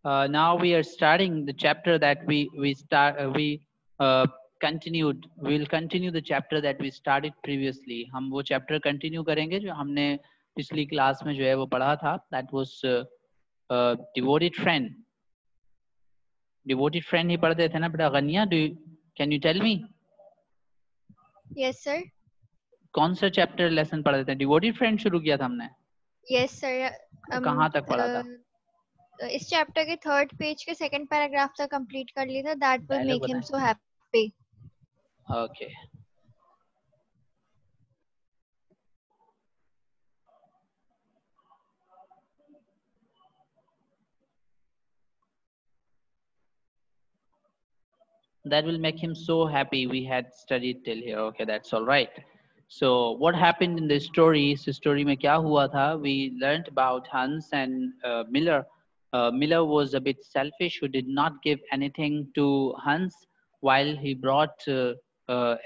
Now we are starting the chapter that we continued. We will continue the chapter that we started previously. हम वो chapter continue करेंगे जो हमने पिछली class में जो है वो पढ़ा था. That was devoted friend. Devoted friend ही पढ़ते थे ना बेटा. गनिया, can you tell me? Yes sir. कौन सा chapter lesson पढ़ते थे? Devoted friend शुरू किया था हमने. Yes sir. कहाँ तक पढ़ा था? इस चैप्टर के 3rd पेज के 2nd पैराग्राफ तक कंप्लीट कर लिया था. That will Dialogue make him बताएं. So happy. Okay. That will make him so happy. We had studied till here. Okay, that's all right. So what happened in the story? इस story में क्या हुआ था? We learned about Hans and Miller. Miller was a bit selfish, who did not give anything to Hans while he brought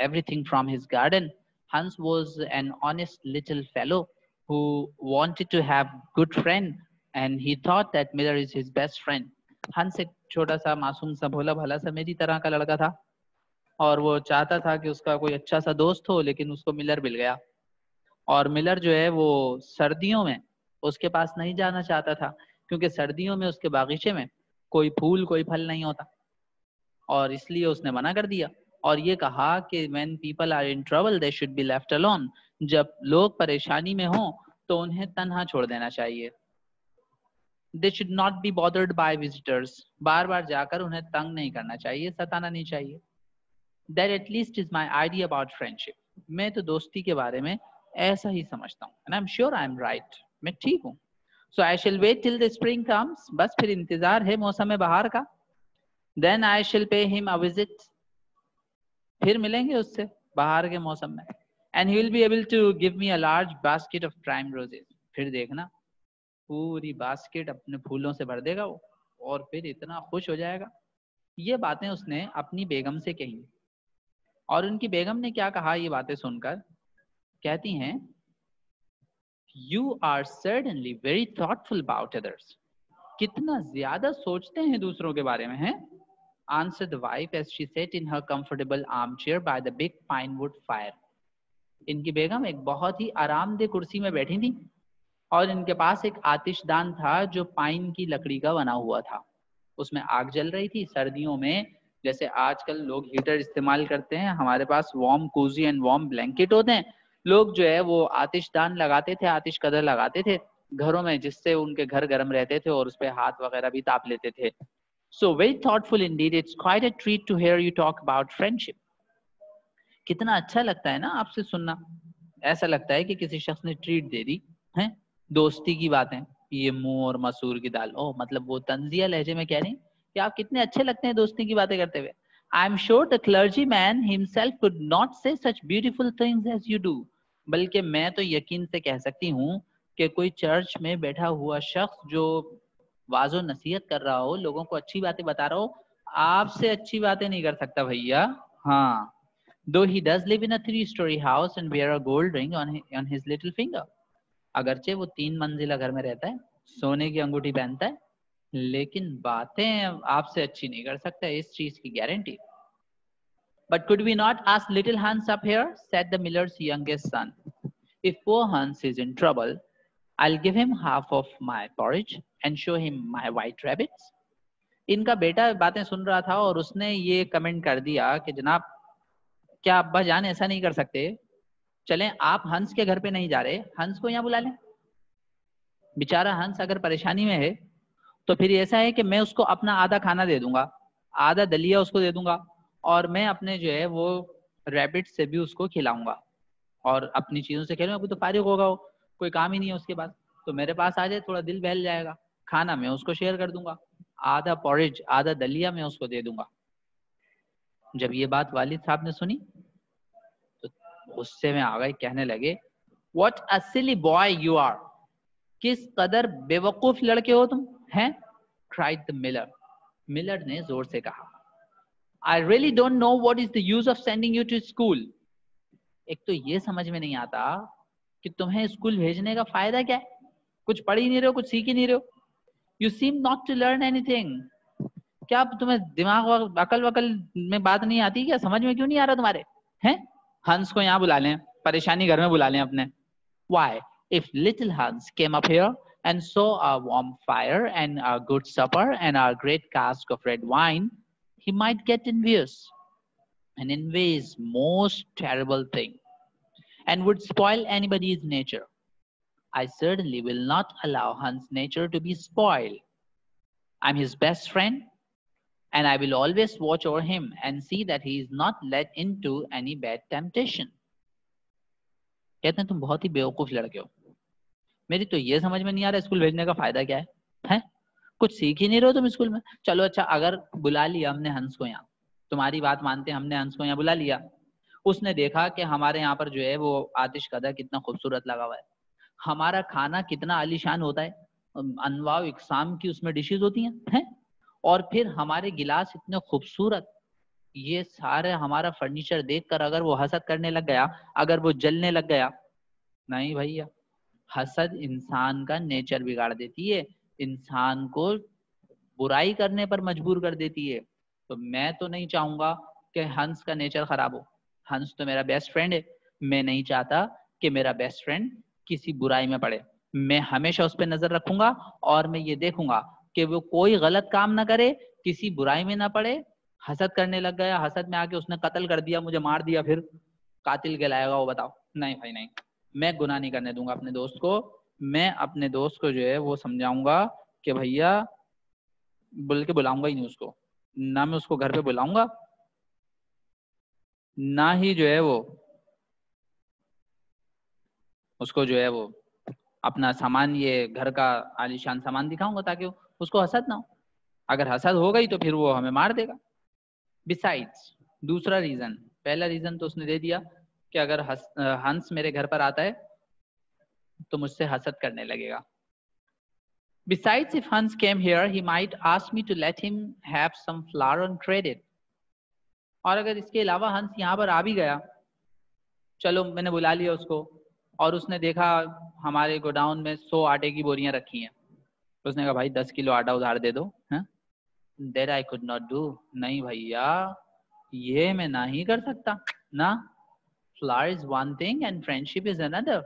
everything from his garden. Hans was an honest little fellow who wanted to have good friend, and he thought that Miller is his best friend. हंस एक छोटा सा मासूम सा भोला भाला सा मेरी तरह का लड़का था और वो चाहता था कि उसका कोई अच्छा सा दोस्त हो, लेकिन उसको मिलर मिल गया. और मिलर जो है वो सर्दियों में उसके पास नहीं जाना चाहता था, क्योंकि सर्दियों में उसके बागीचे में कोई फूल कोई फल नहीं होता, और इसलिए उसने मना कर दिया और ये कहा कि when people are in trouble they should be left alone. जब लोग परेशानी में हों तो उन्हें तन्हा छोड़ देना चाहिए. They should not be bothered by visitors. बार बार जाकर उन्हें तंग नहीं करना चाहिए, सताना नहीं चाहिए. That at least is my idea about friendship. मैं तो दोस्ती के बारे में ऐसा ही समझता हूँ. And I'm sure I'm right. मैं ठीक हूँ. So I shall wait till the spring comes. बस फिर इंतजार है मौसम बहार का. Then I shall pay him a visit. फिर मिलेंगे उससे बाहर के मौसम में. And he will be able to give me a large basket of prime roses. फिर देखना पूरी बास्केट अपने फूलों से भर देगा वो और फिर इतना खुश हो जाएगा. ये बातें उसने अपनी बेगम से कही और उनकी बेगम ने क्या कहा ये बातें सुनकर. कहती हैं, you are certainly very thoughtful about others. कितना ज्यादा सोचते हैं दूसरों के बारे में. हैं? Answered the wife as she sat in her comfortable armchair by the big pine wood fire. इनकी बेगम एक बहुत ही आरामदेह कुर्सी में बैठी थी और इनके पास एक आतिशदान था जो पाइन की लकड़ी का बना हुआ था. उसमें आग जल रही थी. सर्दियों में जैसे आजकल लोग हीटर इस्तेमाल करते हैं, हमारे पास warm cosy and warm blanket होते हैं. लोग जो है वो आतिशदान लगाते थे, आतिश कदर लगाते थे घरों में, जिससे उनके घर गर्म रहते थे और उस पर हाथ वगैरह भी ताप लेते थे. So very thoughtful indeed. It's quite a treat to hear you talk about friendship. कितना अच्छा लगता है ना आपसे सुनना. ऐसा लगता है कि किसी शख्स ने ट्रीट दे दी है. दोस्ती की बातें, ये मूंग और मसूर की दाल. ओह, मतलब वो तंजिया लहजे में कह रहे हैं कि आप कितने अच्छे लगते हैं दोस्ती की बातें करते हुए. I am sure the clergyman himself could not say such beautiful things as you do. बल्कि मैं तो यकीन से कह सकती हूँ कि कोई चर्च में बैठा हुआ शख्स जो वाजो नसीहत कर रहा हो, लोगों को अच्छी बातें बता रहा हो, आपसे अच्छी बातें नहीं कर सकता भैया. हाँ. Though he does live in a 3-story house and wear a gold ring on his little finger. अगरचे वो 3 मंजिला घर में रहता है, सोने की अंगूठी पहनता है, लेकिन बातें आपसे अच्छी नहीं कर सकता, इस चीज की guarantee. But could we not ask little Hans up here? Said the miller's youngest son. If poor Hans is in trouble, I'll give him half of my porridge and show him my white rabbits. इनका बेटा बातें सुन रहा था और उसने ये comment कर दिया कि जनाब, क्या अब्बा जान ऐसा नहीं कर सकते? चलें, आप हंस के घर पे नहीं जा रहे, हंस को यहाँ बुला लें. बेचारा हंस अगर परेशानी में है तो फिर ऐसा है कि मैं उसको अपना आधा खाना दे दूंगा, आधा दलिया उसको दे दूंगा, और मैं अपने जो है वो रैबिट से भी उसको खिलाऊंगा और अपनी चीजों से खेलूंगा. अभी तो फारिग होगा, वो कोई काम ही नहीं है उसके पास, तो मेरे पास आ जाए, थोड़ा दिल बहल जाएगा. खाना मैं उसको शेयर कर दूंगा, आधा पॉरेज आधा दलिया मैं उसको दे दूंगा. जब ये बात वालिद साहब ने सुनी तो गुस्से में आ गए. कहने लगे, what a silly boy you are. किस कदर बेवकूफ लड़के हो तुम हैं. Cried the miller. मिलर ने जोर से कहा, I really don't know what is the use of sending you to school. एक तो ये समझ में नहीं आता कि तुम्हें स्कूल भेजने का फायदा क्या है. कुछ पढ़ ही नहीं रहे हो, कुछ सीख ही नहीं रहे हो. You seem not to learn anything. क्या तुम्हें दिमाग और अकल वकल में बात नहीं आती क्या? समझ में क्यों नहीं आ रहा तुम्हारे? हैं? हंस को यहाँ बुला लें, परेशानी घर में बुला लें अपने. Why? If little Hans came up here and saw a warm fire and a good supper and a great cask of red wine, he might get envious. And envy is most terrible thing and would spoil anybody's nature. I certainly will not allow Hans' nature to be spoiled. I'm his best friend and I will always watch over him and see that he is not led into any bad temptation. कहते हैं तुम बहुत ही बेवकूफ लड़के हो. मेरी तो ये समझ में नहीं आ रहा स्कूल भेजने का फायदा क्या है? हैं? कुछ सीख ही नहीं रहे हो तुम स्कूल में. चलो अच्छा, अगर बुला लिया हमने हंस को यहाँ, तुम्हारी बात मानते हैं, हमने हंस को यहाँ बुला लिया, उसने देखा कि हमारे यहाँ पर जो है वो आतिश कदा कितना खूबसूरत लगा हुआ है, हमारा खाना कितना आलीशान होता है, अनवाव इकसाम की उसमें डिशेज होती हैं, और फिर हमारे गिलास इतने खूबसूरत, ये सारे हमारा फर्नीचर देखकर अगर वो हसद करने लग गया, अगर वो जलने लग गया, नहीं भैया, हसद इंसान का नेचर बिगाड़ देती है, इंसान को बुराई करने पर मजबूर कर देती है. तो मैं तो नहीं चाहूंगा कि हंस का नेचर खराब हो. हंस तो मेरा बेस्ट फ्रेंड है, मैं नहीं चाहता कि मेरा बेस्ट फ्रेंड किसी बुराई में पड़े. मैं हमेशा उस पर नजर रखूंगा और मैं ये देखूंगा कि वो कोई गलत काम ना करे, किसी बुराई में ना पड़े. हसद करने लग गया, हसद में आके उसने कत्ल कर दिया, मुझे मार दिया, फिर कातिल कहलाएगा वो? बताओ. नहीं भाई नहीं, मैं गुनाह नहीं करने दूंगा अपने दोस्त को. मैं अपने दोस्त को जो है वो समझाऊंगा कि भैया, बोल के बुलाऊंगा ही नहीं उसको, ना मैं उसको घर पे बुलाऊंगा, ना ही जो है वो उसको जो है वो अपना सामान, ये घर का आलीशान सामान दिखाऊंगा ताकि उसको हसद ना हो. अगर हसद हो गई तो फिर वो हमें मार देगा. बिसाइड्स, दूसरा रीजन, पहला रीजन तो उसने दे दिया कि अगर हंस मेरे घर पर आता है तो मुझसे हसद करने लगेगा. Besides, if Hans came here, he might ask me to let him have some flour on credit. और अगर इसके अलावा हंस यहाँ पर आ भी गया, चलो मैंने बुला लिया उसको, और उसने देखा हमारे गोडाउन में 100 आटे की बोरियां रखी हैं, उसने कहा भाई 10 किलो आटा उधार दे दो. That I could not do. नहीं भैया, ये मैं नहीं कर सकता ना. Flour is one thing and friendship is another.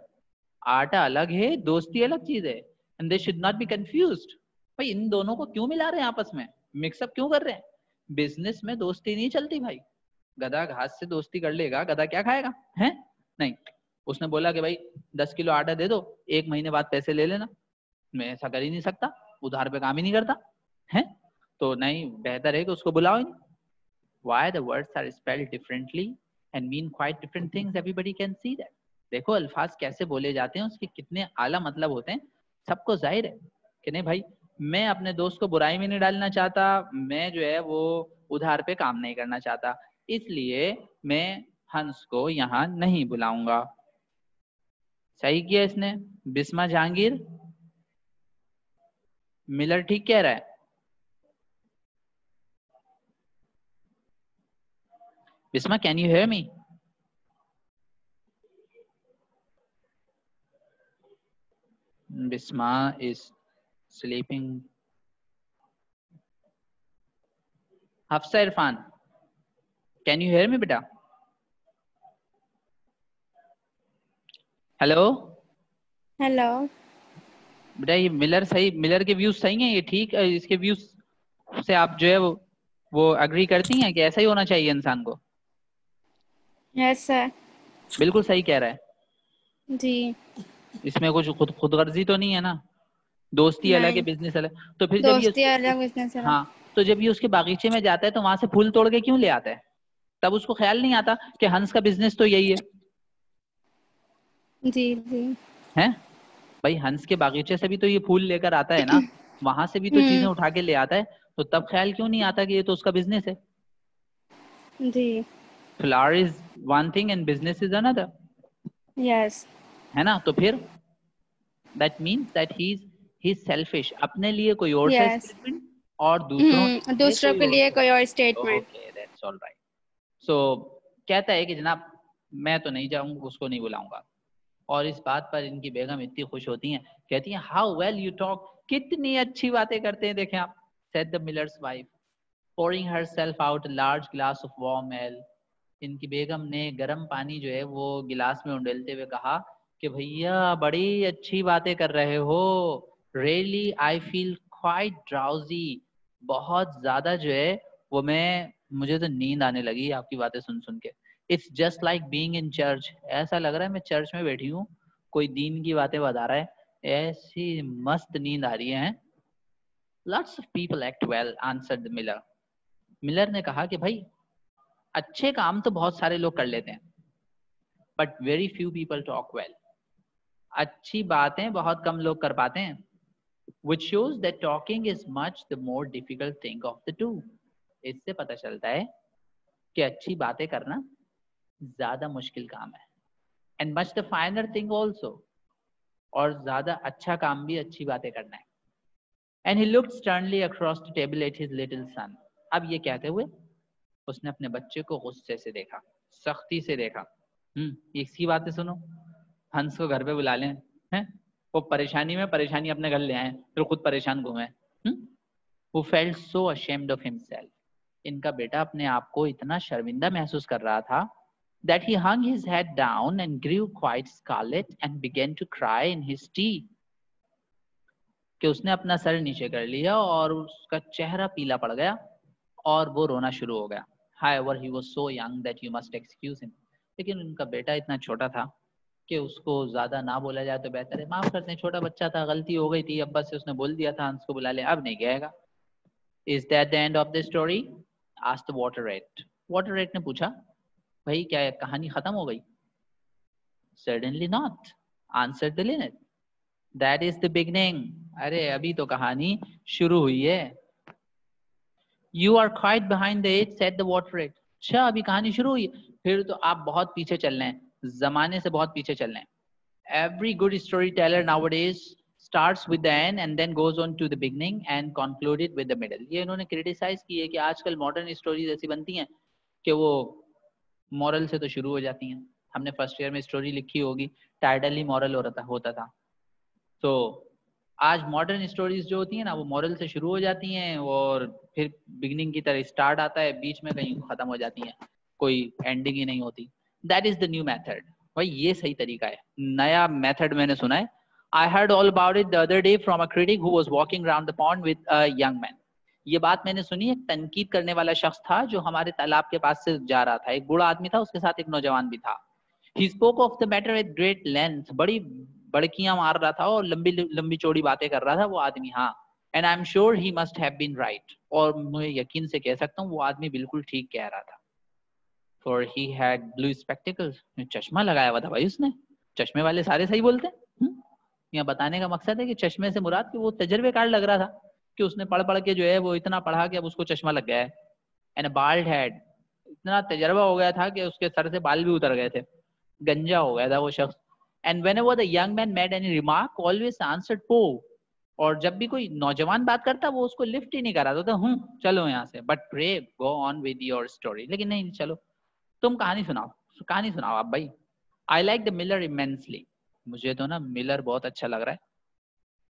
आटा अलग है, दोस्ती अलग चीज है. And they should not be confused. भाई इन दोनों को क्यों मिला रहे हैं आपस में, मिक्सअप क्यों कर रहे हैं? बिजनेस में दोस्ती नहीं चलती भाई. गधा घास से दोस्ती कर लेगा, गधा क्या खाएगा? हैं? नहीं. उसने बोला कि भाई 10 किलो आटा दे दो, 1 महीने बाद पैसे ले लेना. मैं ऐसा कर ही नहीं सकता, उधार पे काम ही नहीं करता है. तो नहीं, बेहतर है कि उसको बुलाओ ही नहीं. Why the words are spelled differently and mean quite different things, everybody can see that. देखो अल्फाज कैसे बोले जाते हैं, उसके कितने आला मतलब होते हैं, सबको जाहिर है कि नहीं भाई. मैं अपने दोस्त को बुराई में नहीं डालना चाहता, मैं जो है वो उधार पे काम नहीं करना चाहता, इसलिए मैं हंस को यहाँ नहीं बुलाऊंगा. सही किया इसने. बिस्मा जहांगीर, मिलर ठीक कह रहा है. Bisma, can you hear me? Bisma is sleeping. Hafsa Irfan, can you hear me, beta? Hello hello. बेटा, ये मिलर सही, मिलर के व्यूज सही हैं, ये ठीक, इसके व्यूज से आप जो है वो एग्री करती हैं कि ऐसा ही होना चाहिए इंसान को? Yes sir. बिल्कुल सही कह रहा है जी. इसमें कुछ खुदगर्जी तो नहीं है ना. दोस्ती अलग है, बिजनेस अलग. तो फिर जब दोस्ती अलग, बिजनेस अलग. हाँ, तो जब ये उसके बागीचे में जाता है तो वहां से फूल तोड़ के क्यों ले आता है? तब उसको ख्याल नहीं आता कि हंस का बिजनेस तो यही है. जी जी. है भाई, हंस के बागीचे से भी तो ये फूल लेकर आता है ना, वहां से भी तो चीजें उठा के ले आता है, तो तब ख्याल क्यों नहीं आता कि ये तो उसका बिजनेस है? जी. Flower is one thing and business is another. Yes. है ना? तो फिर that means that he is selfish, अपने लिए कोई और सा स्टेटमेंट और दूसरों के लिए कोई और statement. Okay, that's all right. So कहता है कि जनाब मैं तो नहीं जाऊंगा, उसको नहीं बुलाऊंगा. और इस बात पर इनकी बेगम इतनी खुश होती हैं, कहती हैं हाउ वेल यू टॉक, कितनी अच्छी बातें करते हैं देखें आप, said the miller's wife, pouring herself out a large glass of warm ale. इनकी बेगम ने गर्म पानी जो है वो गिलास में उंडेलते हुए कहा कि भैया बड़ी अच्छी बातें कर रहे हो, really I feel quite drowsy, बहुत ज्यादा जो है वो मुझे तो नींद आने लगी आपकी बातें सुन सुन के। It's just like being in church, ऐसा लग रहा है मैं चर्च में बैठी हूँ, कोई दीन की बातें बता रहा है, ऐसी मस्त नींद आ रही है। Lots of people act well, answered the miller. Miller ने कहा कि भाई अच्छे काम तो बहुत सारे लोग कर लेते हैं, but very few people talk well, अच्छी बातें बहुत कम लोग कर पाते हैं, which shows that talking is much the more difficult thing of the two. इससे पता चलता है कि अच्छी बातें करना ज्यादा मुश्किल काम है, and much the finer thing also, और ज्यादा अच्छा काम भी अच्छी बातें करना है। And he looked sternly across the table at his little son. अब ये कहते हुए उसने अपने बच्चे को गुस्से से देखा, सख्ती से देखा। इसकी बातें सुनो, हंस को घर पे बुला लें, हैं? वो परेशानी में परेशानी अपने घर ले आए, फिर खुद परेशान घूमे। Who felt so ashamed of himself. इनका बेटा अपने आप को इतना शर्मिंदा महसूस कर रहा था that he hung his head down and grew quite scarlet and began to cry in his tea. कि उसने अपना सर नीचे कर लिया और उसका चेहरा पीला पड़ गया और वो रोना शुरू हो गया। However, he was so young that you must excuse him. लेकिन उनका बेटा इतना छोटा था कि उसको ज्यादा ना बोला जाए तो बेहतर है, माफ करते हैं, छोटा बच्चा था, गलती हो गई थी, अब्बा से उसने बोल दिया था हंस को बुला ले, अब नहीं गएगा। Is that the end of the story? Asked the water rat. Water rat ने पूछा, भाई क्या कहानी खत्म हो गई? Certainly not, answered the linnet. That is the beginning. अरे अभी तो कहानी शुरू हुई है। You are quite behind the age, said the water rat. अच्छा अभी कहानी शुरू हुई, फिर तो आप बहुत पीछे चल रहे हैं, जमाने से बहुत पीछे चल रहे हैं। Every good storyteller nowadays starts with the end and then goes on to the beginning and concluded with the middle. ये इन्होंने क्रिटिसाइज की है कि आजकल मॉडर्न स्टोरीज ऐसी बनती हैं कि वो मॉरल से तो शुरू हो जाती हैं। हमने फर्स्ट ईयर में स्टोरी लिखी होगी, टाइटल ही मॉरल होता था। तो आज मॉडर्न स्टोरीज जो होती हैं ना वो मॉरल से शुरू हो जाती हैं और फिर बिगिनिंग की तरह स्टार्ट आता है, बीच में कहीं खत्म हो जाती हैं, कोई एंडिंग ही नहीं होती। That is the new method. भाई ये सही तरीका है, नया मेथड मैंने सुना है। I heard all about it the other day from a critic who was walking around the pond with a young man. ये बात मैंने सुनी, एक तनकीद करने वाला शख्स था जो हमारे तालाब के पास से जा रहा था, एक बूढ़ा आदमी था, उसके साथ एक नौजवान भी था। He spoke of the matter with great length, बड़ी बड़कियां मार रहा था और लंबी लंबी चौड़ी बातें कर रहा था वो आदमी। हाँ, and I'm sure he must have been right, और मैं यकीन से कह सकता हूँ वो आदमी बिल्कुल ठीक कह रहा था। For he had blue spectacles, चश्मा लगाया हुआ था भाई उसने। चश्मे वाले सारे सही बोलते हैं। यहाँ बताने का मकसद है कि चश्मे से मुराद कि वो तजर्बेकार लग रहा था कि उसने पढ़ पढ़ के जो है वो इतना पढ़ा कि अब उसको चश्मा लग गया है। एंड अ बाल्ड हेड, इतना तजर्बा हो गया था कि उसके सर से बाल भी उतर गए थे, गंजा हो गया था वो शख्स। And whenever the young man made any remark, always answered po. और जब भी कोई नौजवान बात करता वो उसको लिफ्ट ही नहीं कराता था, चलो यहाँ से, but pray go on with your story. लेकिन नहीं, चलो तुम कहानी सुनाओ आप भाई। I like the miller immensely, मुझे तो ना मिलर बहुत अच्छा लग रहा है।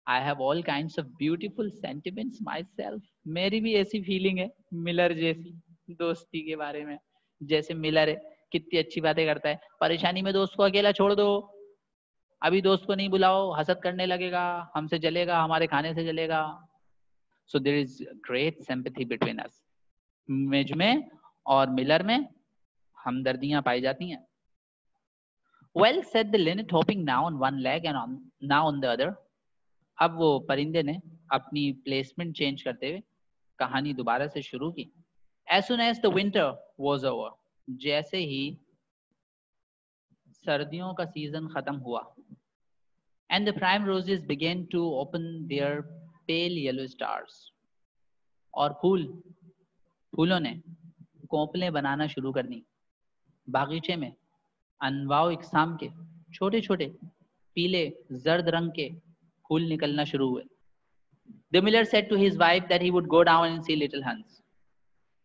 I have all kinds of beautiful sentiments myself, मेरी भी ऐसी फीलिंग है मिलर जैसी, दोस्ती के बारे में। जैसे मिलर है, कितनी अच्छी बातें करता है, परेशानी में दोस्त को अकेला छोड़ दो, अभी दोस्त को नहीं बुलाओ, हसद करने लगेगा, हमसे जलेगा, हमारे खाने से जलेगा। So there is great sympathy between us. मुझ में और मिलर में हमदर्दियां पाई जाती हैं। Well, said the linnet, hopping now on one leg and now on the other. अब वो परिंदे ने अपनी प्लेसमेंट चेंज करते हुए कहानी दोबारा से शुरू की। As soon as the winter was over, जैसे ही सर्दियों का सीजन खत्म हुआ, and the prime roses began to open their pale yellow stars, और फूलों ने कोपलें बनाना शुरू कर दी। बागीचे में अनवाओ इकसाम के छोटे छोटे पीले जर्द रंग के फूल निकलना शुरू हुए। The miller said to his wife that he would go down and see little Hans.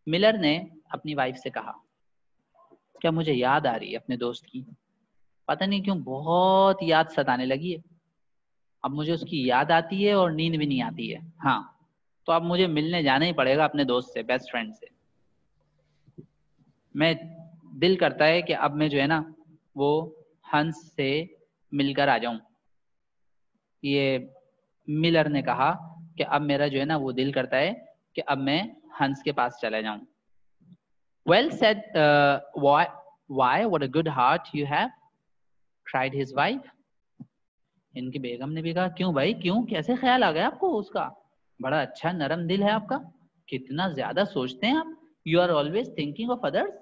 Miller ने अपनी वाइफ से कहा, क्या मुझे याद आ रही है अपने दोस्त की, पता नहीं क्यों बहुत याद सताने लगी है। अब मुझे उसकी याद आती है और नींद भी नहीं आती है। हाँ, तो अब मुझे मिलने जाना ही पड़ेगा अपने दोस्त से, बेस्ट फ्रेंड से। मैं दिल करता है कि अब मैं जो है ना वो हंस से मिलकर आ जाऊं। ये मिलर ने कहा कि अब मेरा जो है ना वो दिल करता है कि अब मैं हंस के पास चला जाऊं। Well said, why? What a good heart you have, cried his wife. इनकी बेगम ने भी कहा, क्यों भाई, क्यों, कैसे ख्याल आ गया आपको उसका? बड़ा अच्छा नरम दिल है आपका, कितना ज्यादा सोचते हैं आप। You are always thinking of others,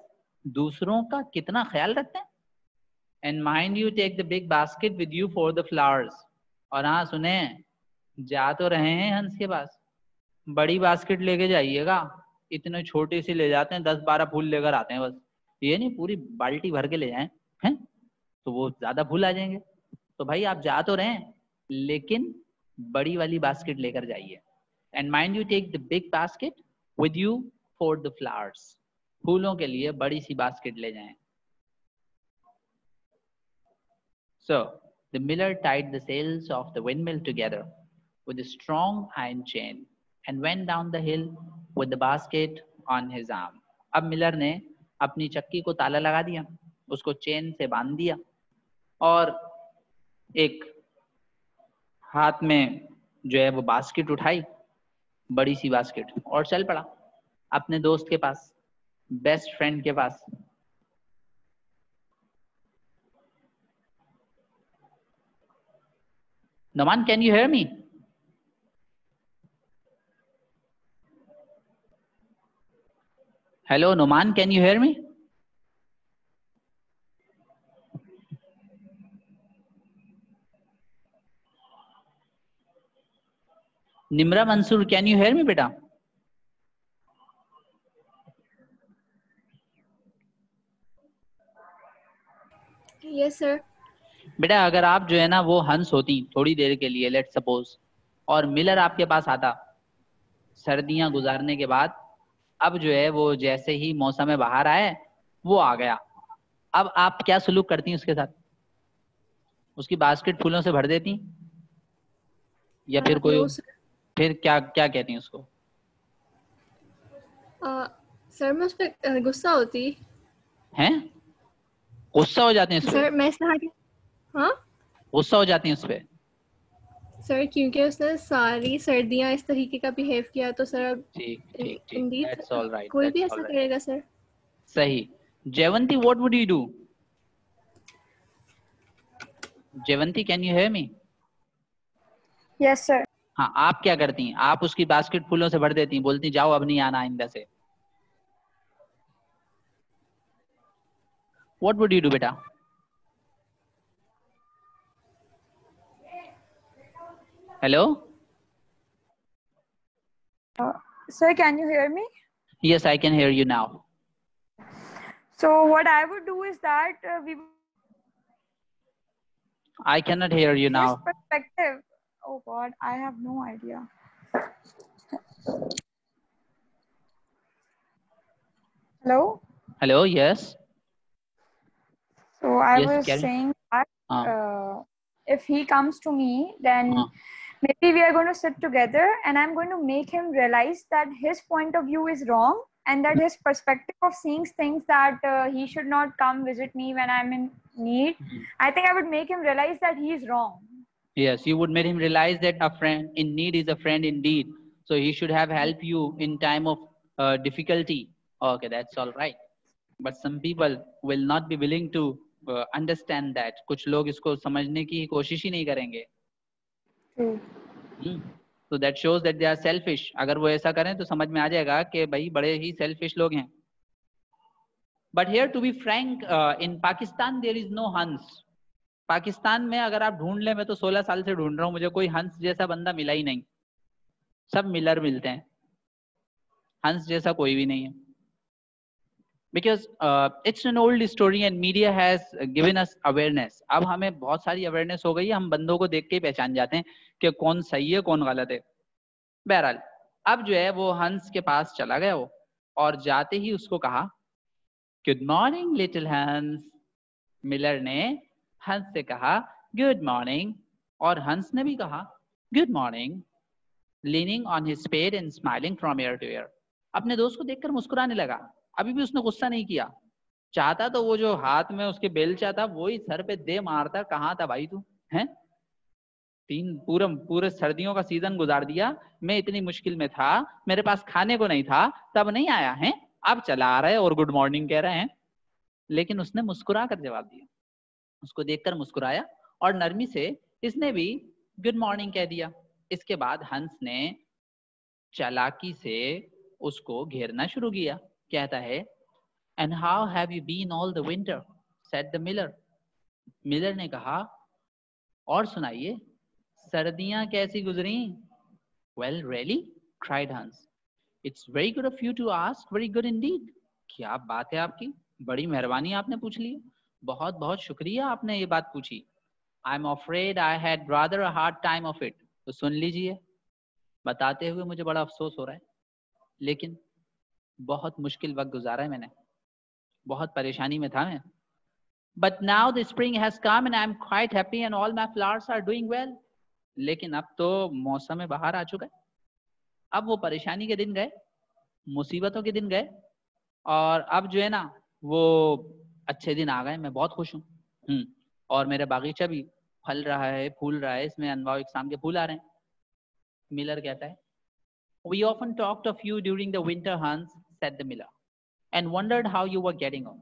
दूसरों का कितना ख्याल रखते हैं। And mind you take the big basket with you for the flowers. और हाँ सुने, जा तो रहे हैं हंस के पास, बड़ी बास्केट लेके जाइएगा। इतने छोटे से ले जाते हैं, 10-12 फूल लेकर आते हैं बस, ये नहीं पूरी बाल्टी भर के ले जाएं हैं, तो वो ज्यादा फूल आ जाएंगे। तो भाई आप जा तो रहे हैं, लेकिन बड़ी वाली बास्केट लेकर जाइए। And mind you take the big basket with you for the flowers, फूलों के लिए बड़ी सी बास्केट ले जाएं। So the miller tied the sails of the windmill together with a strong iron chain and went down the hill with the basket on his arm. अब Miller ने अपनी चक्की को ताला लगा दिया, उसको चेन से बांध दिया और एक हाथ में जो है वो बास्केट उठाई, बड़ी सी बास्केट, और चल पड़ा अपने दोस्त के पास, बेस्ट फ्रेंड के पास। Noman, can you hear me? Hello, Noman, can you hear me? Nimra Mansoor, can you hear me, beta? Yes, sir. बेटा अगर आप जो है ना वो हंस होती थोड़ी देर के लिए, लेट सपोज, और मिलर आपके पास आता सर्दियां गुजारने के बाद, अब जो है वो जैसे ही मौसम में बाहर आए वो आ गया, अब आप क्या सलूक करती उसके साथ? उसकी बास्केट फूलों से भर देती या फिर कोई, No, sir. फिर क्या क्या कहती उसको? सर मैं उस पर गुस्सा होती। हैं, गुस्सा हो जाते हैं इस पे? सर मैं इसलिए, हाँ गुस्सा हो जाती हैं उस पे? सर, क्योंकि उसने सारी सर्दियां इस तरीके का बिहेव किया, तो सर अब ठीक ठीक ठीक, इंडीड दैट्स ऑल राइट, कोई भी दैट्स ऑल ऐसा राइट, करेगा सर। सही। Jaywanti, what would you do? Jaywanti, can you hear me? Yes sir. हाँ, आप क्या करती हैं? आप उसकी बास्केट फूलों से भर देती हैं, बोलती जाओ अब नहीं आना आइंदा से। What would you do, beta? Hello? Sir, can you hear me? Yes, I can hear you now. So what I would do is that I cannot hear you his now. perspective. Oh God, I have no idea. Hello? Hello, yes. So I Yes, was Karen. saying that if he comes to me, then maybe we are going to sit together and I'm going to make him realize that his point of view is wrong and that his perspective of seeing things that he should not come visit me when I'm in need. I think I would make him realize that he is wrong. Yes, you would make him realize that a friend in need is a friend indeed. So he should have helped you in time of difficulty. Okay, that's all right. But some people will not be willing to understand that. कुछ लोग इसको समझने की कोशिश ही नहीं करेंगे. So that shows that they are selfish. अगर वो ऐसा करें तो समझ में आ जाएगा कि भाई बड़े ही selfish लोग हैं. But here, to be frank, in Pakistan there is no Hans. Pakistan में अगर आप ढूंढ लें, मैं तो 16 साल से ढूंढ रहा हूँ, मुझे कोई हंस जैसा बंदा मिला ही नहीं, सब मिलर मिलते हैं, हंस जैसा कोई भी नहीं है। Because it's an old story and media has given us awareness. अब हमें बहुत सारी awareness हो गई है, हम बंदों को देख के ही पहचान जाते हैं कि कौन सही है कौन गलत है। बहरहाल अब जो है वो हंस के पास चला गया वो, और जाते ही उसको कहा, गुड मॉर्निंग लिटिल हंस। मिलर ने हंस से कहा गुड मॉर्निंग, और हंस ने भी कहा good morning, leaning on his spade and smiling from ear to ear. अपने दोस्त को देखकर मुस्कुराने लगा। अभी भी उसने गुस्सा नहीं किया। चाहता तो वो जो हाथ में उसके बेलचा था वो ही सर पे दे मारता। कहाँ था भाई तू, हैं? पूरे सर्दियों का सीजन गुजार दिया, मैं इतनी मुश्किल में था, मेरे पास खाने को नहीं था, तब नहीं आया है, अब चला आ रहे और गुड मॉर्निंग कह रहे हैं। लेकिन उसने मुस्कुरा कर जवाब दिया। उसको देखकर मुस्कुराया और नरमी से इसने भी गुड मॉर्निंग कह दिया। इसके बाद हंस ने चालाकी से उसको घेरना शुरू किया। कहता है and how have you been all the winter, said the miller. Miller ने कहा और सुनाइए, सर्दियां कैसी गुजरी? Well really, cried Hans, it's very good of you to ask, very good indeed. क्या बात है आपकी, बड़ी मेहरबानी आपने पूछ ली, बहुत बहुत शुक्रिया आपने ये बात पूछी। I am afraid I had rather a hard time of it. तो सुन लीजिए, बताते हुए मुझे बड़ा अफसोस हो रहा है, लेकिन बहुत मुश्किल वक्त गुजारा है मैंने, बहुत परेशानी में था मैं। But now the spring has come and I am quite happy and all my flowers are doing well. लेकिन अब तो मौसम बाहर आ चुका है। अब वो परेशानी के दिन गए, मुसीबतों के दिन गए, और अब जो है ना वो अच्छे दिन आ गए। मैं बहुत खुश हूँ। और मेरा बागीचा भी फल रहा है, फूल रहा है, इसमें अनवाउ इकसाम के फूल आ रहे हैं। मिलर कहता है We often talked of you during the winter, Hans, said the miller, and wondered how you were getting on.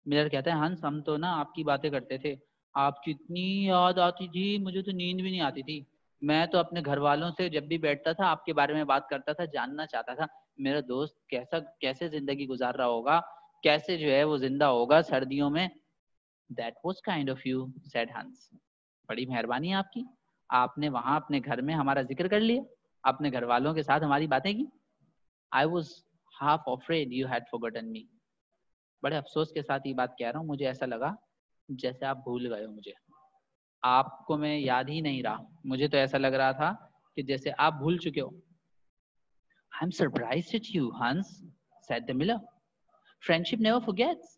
Miller कहता है हंस, हम तो ना आपकी बातें करते थे, आपकी इतनी याद आती थी, मुझे तो नींद भी नहीं आती थी। मैं तो अपने घर वालों से जब भी बैठता था आपके बारे में बात करता था, जानना चाहता था मेरा दोस्त कैसे जिंदगी गुजार रहा होगा, कैसे जो है वो जिंदा होगा सर्दियों में। That was kind of you, said Hans. बड़ी मेहरबानी आपकी, आपने वहां अपने घर में हमारा जिक्र कर लिया, अपने घर वालों के साथ हमारी बातें की। I was half afraid you had forgotten me. बड़े अफसोस के साथ ये बात कह रहा हूँ, मुझे ऐसा लगा जैसे आप भूल गए हो मुझे, आपको मैं याद ही नहीं रहा। मुझे तो ऐसा लग रहा था कि जैसे आप भूल चुके हो। I'm surprised at you, Hans, said the miller. Friendship never forgets.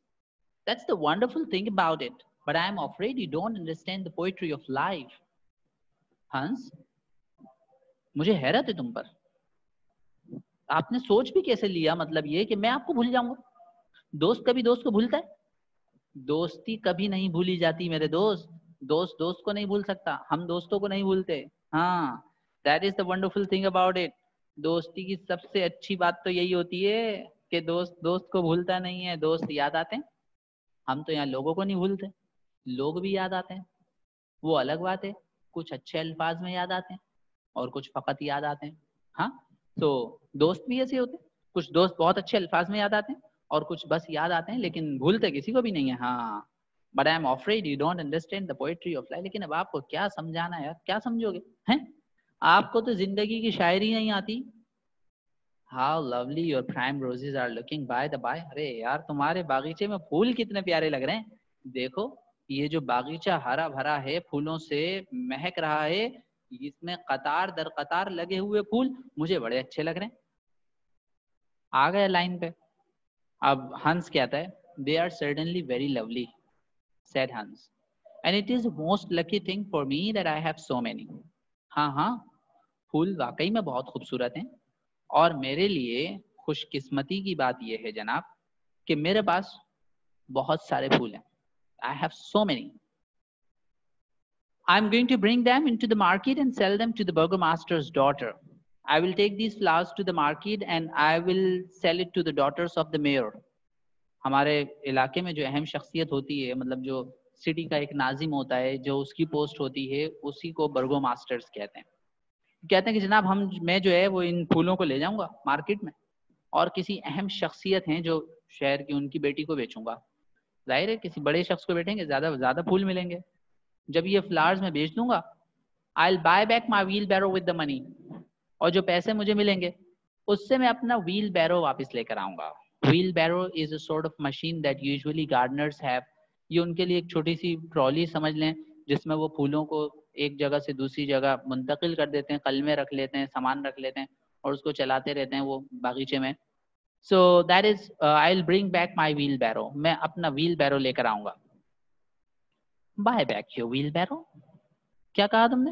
That's the wonderful thing about it. But I'm afraid you don't understand the poetry of life. Hans, मुझे हैरत है तुम पर। आपने सोच भी कैसे लिया, मतलब ये कि मैं आपको भूल जाऊंगा? दोस्त कभी दोस्त को भूलता है? दोस्ती कभी नहीं भूली जाती मेरे दोस्त। दोस्त दोस्त को नहीं भूल सकता, हम दोस्तों को नहीं भूलते। हाँ, that is the wonderful thing about it. दोस्ती की सबसे अच्छी बात तो यही होती है कि दोस्त दोस्त को भूलता नहीं है, दोस्त याद आते हैं। हम तो यहाँ लोगों को नहीं भूलते, लोग भी याद आते हैं। वो अलग बात है, कुछ अच्छे अल्फाज में याद आते हैं और कुछ फकत याद आते हैं। हाँ, तो दोस्त भी ऐसे होते हैं, कुछ दोस्त बहुत अच्छे अल्फाज में याद आते हैं और कुछ बस याद आते हैं, लेकिन भूलते किसी को भी नहीं है। हाँ, but I am afraid you don't understand the poetry of life. लेकिन अब आपको क्या समझाना है यार, क्या समझोगे हैं? आपको तो जिंदगी की शायरी नहीं आती। How lovely your primroses are looking by the by. अरे यार, तुम्हारे बागीचे में फूल कितने प्यारे लग रहे हैं। देखो, ये जो बागीचा हरा भरा है, फूलों से महक रहा है, इसमें कतार दर कतार लगे हुए फूल मुझे बड़े अच्छे लग रहे हैं। आ गए लाइन पे। अब हंस कहता है they are certainly very lovely, said Hans, and it is most lucky thing for me that I have so many. हाँ हाँ, फूल वाकई में बहुत खूबसूरत हैं, और मेरे लिए खुशकिस्मती की बात यह है जनाब कि मेरे पास बहुत सारे फूल हैं। I have so many. I'm going to bring them into the market and sell them to the burgomaster's daughter. I will take these flowers to the market and I will sell it to the daughters of the mayor. हमारे इलाके में जो अहम शख्सियत होती है, मतलब जो सिटी का एक नाजिम होता है, जो उसकी पोस्ट होती है, उसी को बर्गोमास्टर्स कहते हैं। कहते हैं कि जनाब मैं जो है वो इन फूलों को ले जाऊंगा मार्केट में और किसी अहम शख्सियत हैं जो शहर की, उनकी बेटी को बेचूंगा। जाहिर है किसी बड़े शख्स को बैठेंगे, ज्यादा फूल मिलेंगे। जब ये फ्लावर्स मैं बेच दूंगा, I will buy back my wheelbarrow with the money, और जो पैसे मुझे मिलेंगे उससे मैं अपना व्हील बैरो वापस लेकर आऊंगा। Wheelbarrow is a sort of machine that usually gardeners have. ये उनके लिए एक छोटी सी ट्रॉली समझ लें, जिसमें वो फूलों को एक जगह से दूसरी जगह मुंतकिल कर देते हैं, कलमे रख लेते हैं, सामान रख लेते हैं और उसको चलाते रहते हैं वो बागीचे में। So that is, I'll bring back my wheelbarrow. मैं अपना wheelbarrow लेकर आऊंगा। Buy back your wheelbarrow? क्या कहा तुमने?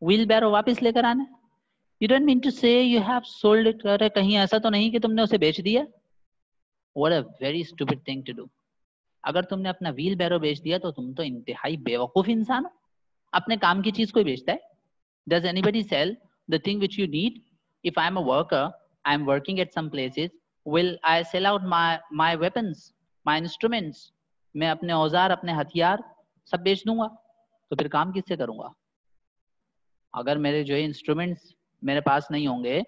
व्हील बैरो वापस लेकर आना? यू डोंट मीन टू से यू हैव सोल्ड इट? अरे कहीं ऐसा तो नहीं कि तुमने उसे बेच दिया? What a very stupid thing to do. अगर तुमने अपना व्हील बैरो बेच दिया तो तुम तो इंतहाई बेवकूफ इंसान हो। अपने काम की चीज कोई बेचता है? Does anybody sell the thing which you need? If I'm a worker, I'm working at some places, will I sell out my weapons, my instruments? मैं अपने औजार, अपने हथियार सब बेच दूंगा, तो फिर काम किससे करूंगा? अगर मेरे जो है इंस्ट्रूमेंट्स मेरे पास नहीं होंगे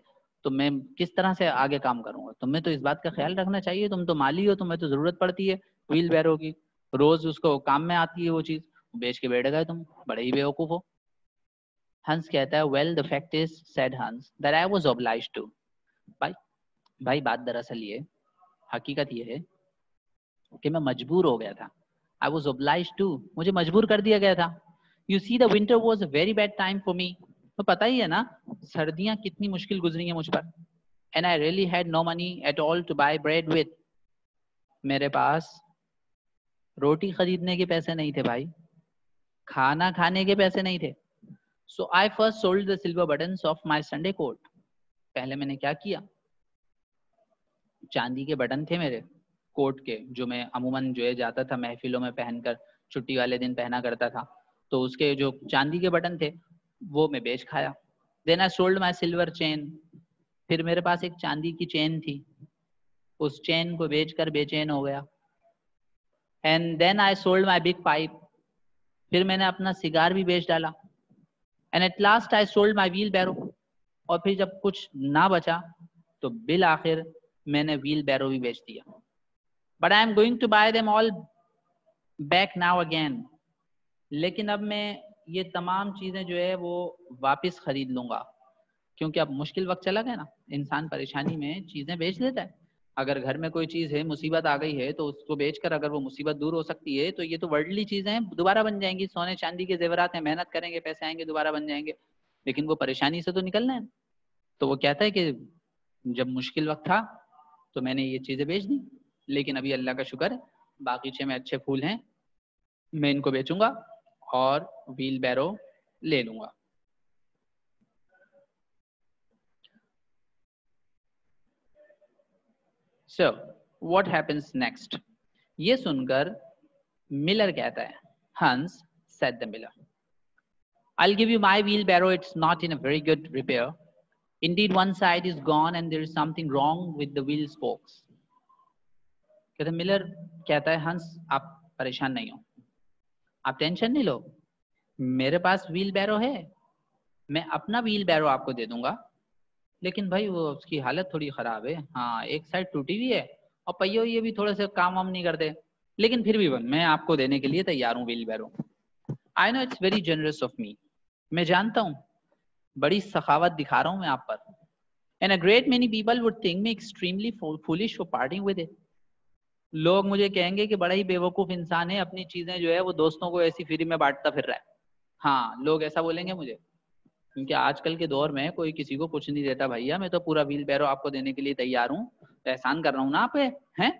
तो मैं किस तरह से आगे काम करूंगा? तुम्हें तो इस बात का ख्याल रखना चाहिए। तुम तो माली हो, तुम्हें तो जरूरत पड़ती है व्हील बैरो की, रोज उसको काम में आती है वो चीज, बेच के बैठ गए तुम, बड़े ही बेवकूफ हो। हंस कहता है well the fact is said Hans that I was obliged to. भाई बात दरअसल ये, हकीकत ये है कि मैं मजबूर हो गया था। आई वाज ऑब्लाइज्ड टू, मुझे मजबूर कर दिया गया था। You see the winter was a very bad time for me. तो पता ही है ना सर्दियां कितनी मुश्किल गुजरी हैं मुझ पर। And I really had no money at all to buy bread with. मेरे पास रोटी खरीदने के पैसे नहीं थे भाई, खाना खाने के पैसे नहीं थे। So I first sold the silver buttons of my Sunday coat. पहले मैंने क्या किया, चांदी के बटन थे मेरे कोट के, जो मैं अमूमन जो है जाता था महफिलों में पहनकर, छुट्टी वाले दिन पहना करता था, तो उसके जो चांदी के बटन थे वो मैं बेच खाया। Then I sold my silver chain. फिर मेरे पास एक चांदी की चेन थी, उस चेन को बेचकर बेचैन हो गया। And then I sold my big pipe. फिर मैंने अपना सिगार भी बेच डाला। And at last I sold my wheelbarrow. और फिर जब कुछ ना बचा तो बिल आखिर मैंने व्हील बैरो भी बेच दिया। But I am going to buy them all back now again. लेकिन अब मैं ये तमाम चीजें जो है वो वापस खरीद लूंगा, क्योंकि अब मुश्किल वक्त चला गया ना, इंसान परेशानी में चीजें बेच देता है। अगर घर में कोई चीज है, मुसीबत आ गई है, तो उसको बेचकर अगर वो मुसीबत दूर हो सकती है तो ये तो वर्ल्डली चीजें हैं, दोबारा बन जाएंगी। सोने चांदी के जेवरात हैं, मेहनत करेंगे पैसे आएंगे, दोबारा बन जाएंगे। लेकिन वो परेशानी से तो निकलना है। तो वो कहता है कि जब मुश्किल वक्त था तो मैंने ये चीजें बेच दी, लेकिन अभी अल्लाह का शुक्र है बागीचे में अच्छे फूल हैं, मैं इनको बेचूंगा और व्हील बैरो ले लूंगा। So what happens next? ये सुनकर मिलर कहता है, हंस said the miller, I'll give you my wheelbarrow. It's not in a very good repair. Indeed, one side is gone and there is something wrong with the wheel spokes. कहते Miller कहता है, हंस आप परेशान नहीं हो, आप टेंशन नहीं लो, मेरे पास व्हील बैरो है, मैं अपना व्हील बैरो आपको दे दूंगा, लेकिन भाई वो उसकी हालत थोड़ी खराब है। हाँ, एक साइड टूटी हुई है और पहिए ये भी थोड़े से काम वाम नहीं करते, लेकिन फिर भी मैं आपको देने के लिए तैयार हूँ wheelbarrow. I know it's very generous of me, मैं जानता हूँ बड़ी सखावत दिखा रहा हूँ मैं आप पर। And a great many people would think me extremely foolish for parting with it. लोग मुझे कहेंगे कि बड़ा ही बेवकूफ इंसान है, अपनी चीजें जो है वो दोस्तों को ऐसी फ्री में बांटता फिर रहा है। हाँ, लोग ऐसा बोलेंगे मुझे, क्योंकि आजकल के दौर में कोई किसी को कुछ नहीं देता भैया, मैं तो पूरा व्हील बैरो आपको देने के लिए तैयार हूँ, एहसान कर रहा हूँ ना आप पे, हैं।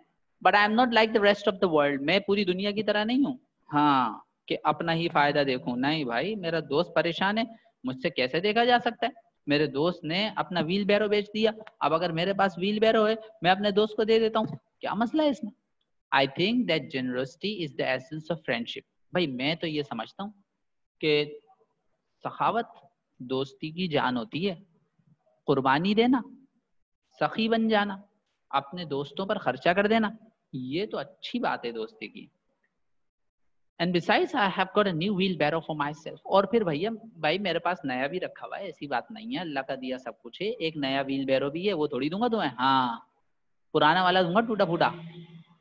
But I am not like the rest of the world, मैं पूरी दुनिया की तरह नहीं हूँ। हाँ, कि अपना ही फायदा देखूं, नहीं भाई, मेरा दोस्त परेशान है, मुझसे कैसे देखा जा सकता है। मेरे दोस्त ने अपना व्हील बैरो बेच दिया, अब अगर मेरे पास व्हील बैरो है मैं अपने दोस्त को दे देता हूँ, क्या मसला है इसमें। I think that generosity is the essence of friendship. भाई मैं तो ये समझता हूँ कि सखावत दोस्ती की जान होती है, कुर्बानी देना, सखी बन जाना, अपने दोस्तों पर खर्चा कर देना, ये तो अच्छी बात है दोस्ती की। And besides I have got a new wheelbarrow for myself. और फिर भैया भाई मेरे पास नया भी रखा हुआ है, ऐसी बात नहीं है, अल्लाह का दिया सब कुछ है, एक नया व्हील बैरो भी है, वो थोड़ी दूंगा तुम्हें, हाँ पुराना वाला दूंगा टूटा फूटा,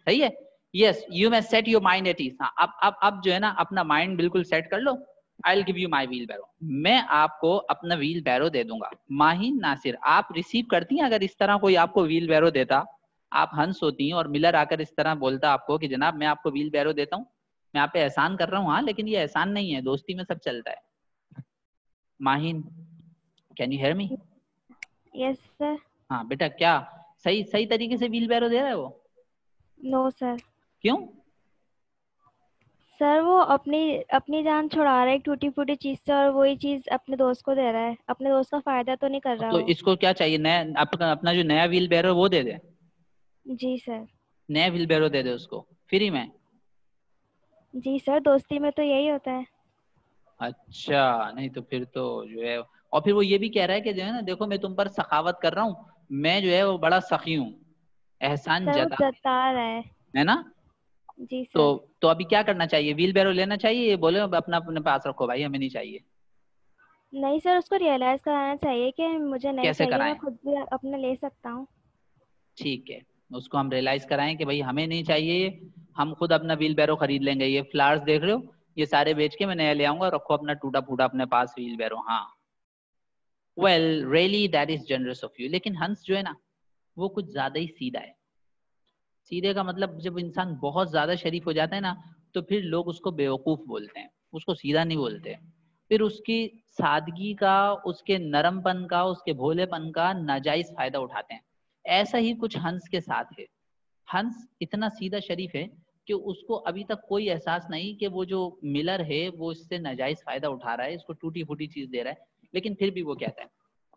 सही है। Yes, you may set your mind at ease. हाँ, अब जो है ना अपना माइंड बिल्कुल सेट कर लो। I will give you my wheelbarrow, मैं आपको अपना व्हील बैरो दे दूंगा। माहिन नासिर, आप रिसीव करती हैं अगर इस तरह कोई आपको व्हील बैरो देता? आप हंस होती हैं और मिलर आकर इस तरह बोलता आपको कि जनाब मैं आपको व्हील बैरो देता हूँ, मैं आप पे एहसान कर रहा हूँ। हाँ, लेकिन ये एहसान नहीं है, दोस्ती में सब चलता है। Mahin, can you hear me? Yes sir. हाँ बेटा, क्या सही सही तरीके से व्हील बैरो दे रहा है वो? No sir. क्यों? सर वो अपनी अपनी जान छुड़ा रहा है एक टूटी फूटी चीज से, और वही चीज अपने दोस्त को दे रहा है। अपने दोस्त का फायदा तो नहीं कर रहा तो वो। इसको क्या चाहिए, नया अपना जो नया व्हील बैरो वो दे दे, जी सर। नया व्हील बैरो दे दे उसको फ्री में। जी सर, दोस्ती में तो यही होता है। अच्छा, नहीं तो फिर तो जो है, और फिर वो ये भी कह रहा है कि जो है ना, देखो मैं तुम पर सखावत कर रहा हूँ, मैं जो है वो बड़ा सखी हूँ, एहसान सर वो जता, जता रहा है ना। जी तो सर। तो अभी क्या करना चाहिए, व्हील बैरो लेना चाहिए, ये बोले अपना अपने पास रखो भाई, हमें नहीं चाहिए। नहीं सर, उसको रियलाइज कराना चाहिए कि मुझे नहीं कैसे चाहिए, मैं कराएं? खुद भी अपने ले सकता हूँ। ठीक है, उसको हम रियलाइज कराएं कि भाई हमें नहीं चाहिए ये, हम खुद अपना व्हील बैरो खरीद लेंगे, ये फ्लावर्स देख रहे हो, ये सारे बेच के मैं नया ले आऊंगा, रखो अपना टूटा फूटा अपने पास व्हील बैरो। हाँ, well really that is generous of you. लेकिन हंस जो है ना, वो कुछ ज्यादा ही सीधा है। सीधे का मतलब, जब इंसान बहुत ज्यादा शरीफ हो जाता है ना, तो फिर लोग उसको बेवकूफ बोलते हैं, उसको सीधा नहीं बोलते। फिर उसकी सादगी का, उसके नरमपन का, उसके भोलेपन का नाजायज फायदा उठाते हैं। ऐसा ही कुछ हंस के साथ है। हंस इतना सीधा शरीफ है कि उसको अभी तक कोई एहसास नहीं कि वो जो मिलर है वो इससे नाजायज फायदा उठा रहा है, इसको टूटी फूटी चीज दे रहा है, लेकिन फिर भी वो कहता है,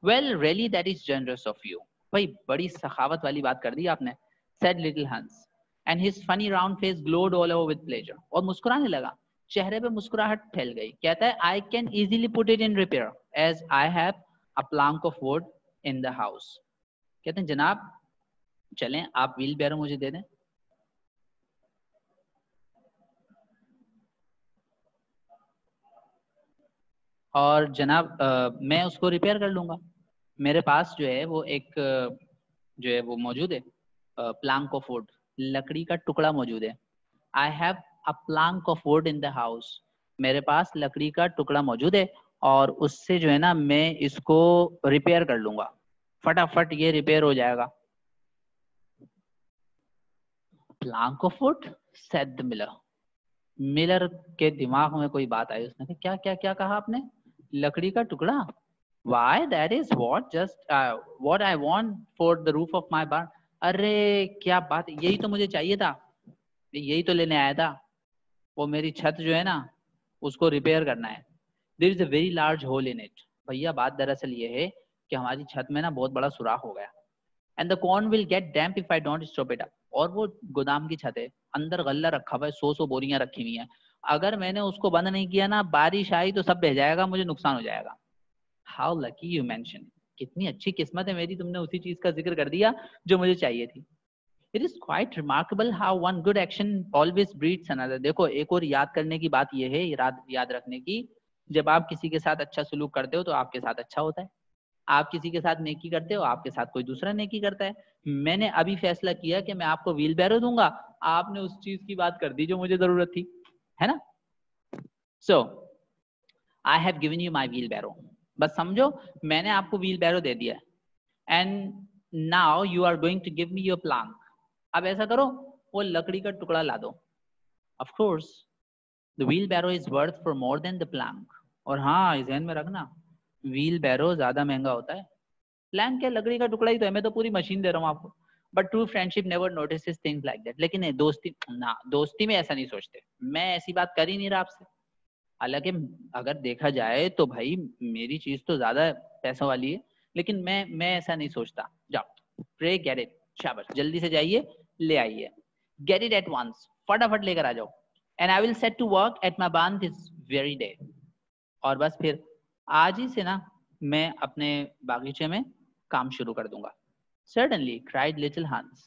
well really that is generous of you. भाई बड़ी सखावत वाली बात कर दी आपने, said little Hans, and his funny round face glowed all over with pleasure। और मुस्कुराने लगा, चेहरे पे मुस्कुराहट फैल गई। कहता है, I can easily put it in repair as I have a plank of wood in the house। कहते हैं, जनाब चलें, आप व्हील बैरो मुझे दे दें। और जनाब मैं उसको रिपेयर कर लूंगा। मेरे पास जो है वो एक जो है वो मौजूद है, प्लांक ऑफ वुड, लकड़ी का टुकड़ा मौजूद है। I have a Planck of would in the house. मेरे पास लकड़ी का टुकड़ा मौजूद है, और उससे जो है ना मैं इसको रिपेयर कर लूंगा, फटाफट ये रिपेयर हो जाएगा। Planck of would, said the miller. Miller के दिमाग में कोई बात आई, उसने कहा, क्या क्या क्या कहा आपने, लकड़ी का टुकड़ा? Why, that is what just what I want for the roof of my barn। अरे क्या बात, यही तो मुझे चाहिए था, यही तो लेने आया था। वो मेरी छत जो है ना, उसको रिपेयर करना है। There is a very large hole in it। भैया बात दरअसल ये है कि हमारी छत में ना बहुत बड़ा सुराख हो गया। And the corn will get damp if I don't stop it up। और वो गोदाम की छत है, अंदर गल्ला रखा हुआ है, 100 बोरियां रखी हुई हैं, अगर मैंने उसको बंद नहीं किया ना, बारिश आई तो सब बह जाएगा, मुझे नुकसान हो जाएगा। How lucky you mentioned। कितनी अच्छी किस्मत है मेरी, तुमने उसी चीज का जिक्र कर दिया जो मुझे चाहिए थी। It is quite remarkable how one good action always breeds another। देखो एक और याद करने की बात यह है, याद रखने की, जब आप किसी के साथ अच्छा सलूक करते हो तो आपके साथ अच्छा होता है, आप किसी के साथ नेकी करते हो, आपके साथ कोई दूसरा नेकी करता है। मैंने अभी फैसला किया कि मैं आपको व्हील बैरो दूंगा, आपने उस चीज की बात कर दी जो मुझे जरूरत थी, है ना। So I have given you my wheel barrow। बस समझो मैंने आपको व्हील बैरो दे दिया है। And now you are going to give me your plank. अब ऐसा करो, वो लकड़ी का टुकड़ा ला दो। Of course the wheelbarrow is worth far more than the plank. और हाँ, इस ध्यान में रखना, व्हील बैरो ज्यादा महंगा होता है, प्लांक क्या, लकड़ी का टुकड़ा ही तो है, मैं तो पूरी मशीन दे रहा हूँ आपको। But true friendship never notices things like that. लेकिन दोस्ती ना, दोस्ती में ऐसा नहीं सोचते। मैं ऐसी बात कर ही नहीं रहा आपसे। हालांकि अगर देखा जाए तो भाई मेरी चीज तो ज्यादा पैसों वाली है, लेकिन मैं ऐसा नहीं सोचता। जाओ, प्रे गेट इट, शाबाश, जल्दी से जाइए ले आइए, गेट इट एट वंस, फटाफट लेकर आ जाओ। And I will set to work at my barn this very day. और बस फिर आज ही से ना मैं अपने बागीचे में काम शुरू कर दूंगा। Certainly, cried little Hans।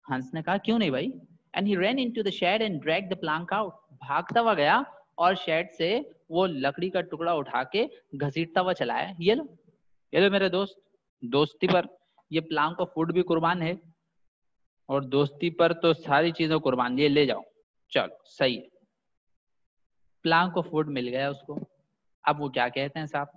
हंस ने कहा, क्यों नहीं भाई। And he ran into the shed and dragged the plank out। भागता हुआ गया और शेड से वो लकड़ी का टुकड़ा उठा के घसीटता हुआ चला है। ये लो मेरे दोस्त, दोस्ती पर ये प्लांक ऑफ वुड भी कुर्बान है, और दोस्ती पर तो सारी चीजें कुर्बान, ये ले जाओ, चलो सही है। प्लांक ऑफ वुड मिल गया उसको। अब वो क्या कहते हैं साहब,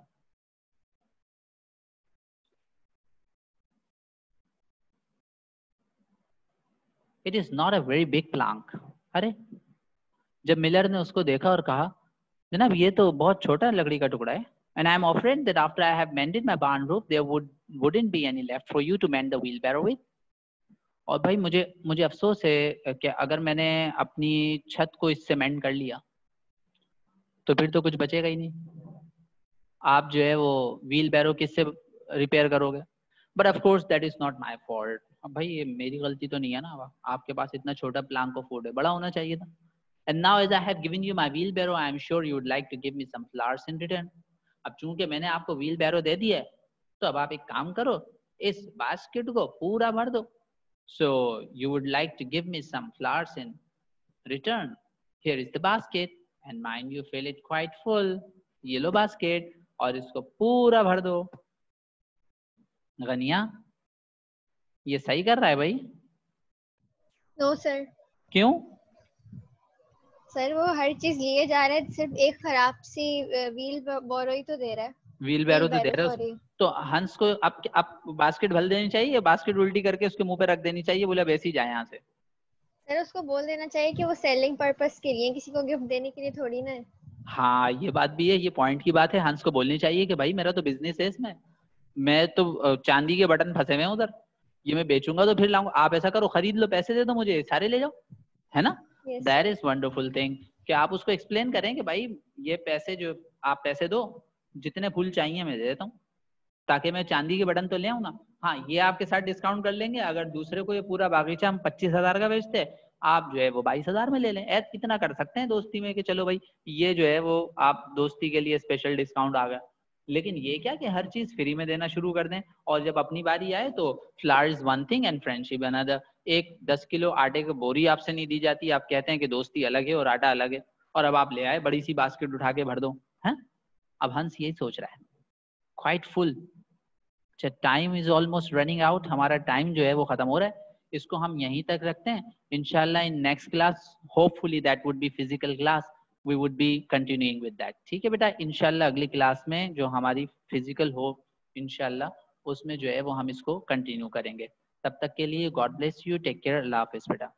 it is not a very big Planck. अरे जब मिलर ने उसको देखा और कहा, जनाब ये तो बहुत छोटा लकड़ी का टुकड़ा है, and I am afraid that after I have mended my barn roof there wouldn't be any left for you to mend the wheelbarrow with। और भाई मुझे अफसोस है कि अगर मैंने अपनी छत को इससे मेंड कर लिया तो फिर तो कुछ बचेगा ही नहीं। आप जो है वो व्हील बैरो किससे रिपेयर करोगे? But of course that is not my fault. अब भाई ये मेरी गलती तो नहीं है ना, आपके पास इतना छोटा प्लांक ऑफ वुड है, बड़ा होना चाहिए था। And now as I have given you my wheelbarrow, I am sure you would like to give me some flowers in return. अब चूंकि मैंने आपको wheelbarrow दे दिया है, तो अब आप एक काम करो, इस बास्केट को पूरा भर दो। So you would like to give me some flowers in return. Here is the basket, and mind you fill it quite full. ये लो basket, और इसको पूरा भर दो। गनिया, ये सही कर रहा है भाई? No sir. क्यों? सर वो हर चीज लिए जा रहा है, सिर्फ एक खराब सी व्हील बैरो ही तो दे रहा है। व्हील बैरो तो दे रहा है, तो हंस को अब बास्केट भर देनी चाहिए, बास्केट उल्टी करके उसके मुंह पे रख देनी चाहिए, बोला वैसे ही जाए यहाँ से। सर उसको बोल देना चाहिए कि वो सेलिंग पर्पस के लिए, किसी को गिफ्ट देने के लिए थोड़ी ना है। हाँ ये बात भी है, ये पॉइंट की बात है। हंस को बोलनी चाहिए कि भाई मेरा तो बिजनेस है इसमें, मैं तो चांदी के बटन फंसे हुए हैं उधर, ये मैं बेचूंगा तो फिर लाऊंगा। आप ऐसा करो, खरीद लो, पैसे दे दो मुझे, सारे ले जाओ, है ना? दैट इज वंडरफुल थिंग कि आप उसको एक्सप्लेन करें कि भाई ये पैसे जो आप पैसे दो, जितने फूल चाहिए मैं दे देता हूँ, ताकि मैं चांदी के बटन तो ले आऊँ ना। हाँ ये आपके साथ डिस्काउंट कर लेंगे, अगर दूसरे को ये पूरा बागीचा हम 25,000 का बेचते हैं, आप जो है वो 22,000 में ले लें। ऐसा कितना कर सकते हैं दोस्ती में कि चलो भाई ये जो है वो आप दोस्ती के लिए स्पेशल डिस्काउंट आ गया। लेकिन ये क्या कि हर चीज फ्री में देना शुरू कर दें, और जब अपनी बारी आए तो flowers one thing and friendship another. एक 10 किलो आटे की बोरी आपसे नहीं दी जाती, आप कहते हैं कि दोस्ती अलग है और आटा अलग है, और अब आप ले आए बड़ी सी बास्केट उठा के भर दो, है? अब हंस यही सोच रहा है, क्वाइट फुल। अच्छा time is almost running out, हमारा टाइम जो है वो खत्म हो रहा है, इसको हम यहीं तक रखते हैं। इंशाल्लाह in next class, hopefully that would be physical class, we would be continuing with that. ठीक है बेटा, इंशाल्लाह अगली क्लास में जो हमारी फिजिकल हो इंशाल्लाह उसमें जो है वो हम इसको कंटिन्यू करेंगे। तब तक के लिए God bless you, take care, अल्लाह हाफिज बेटा।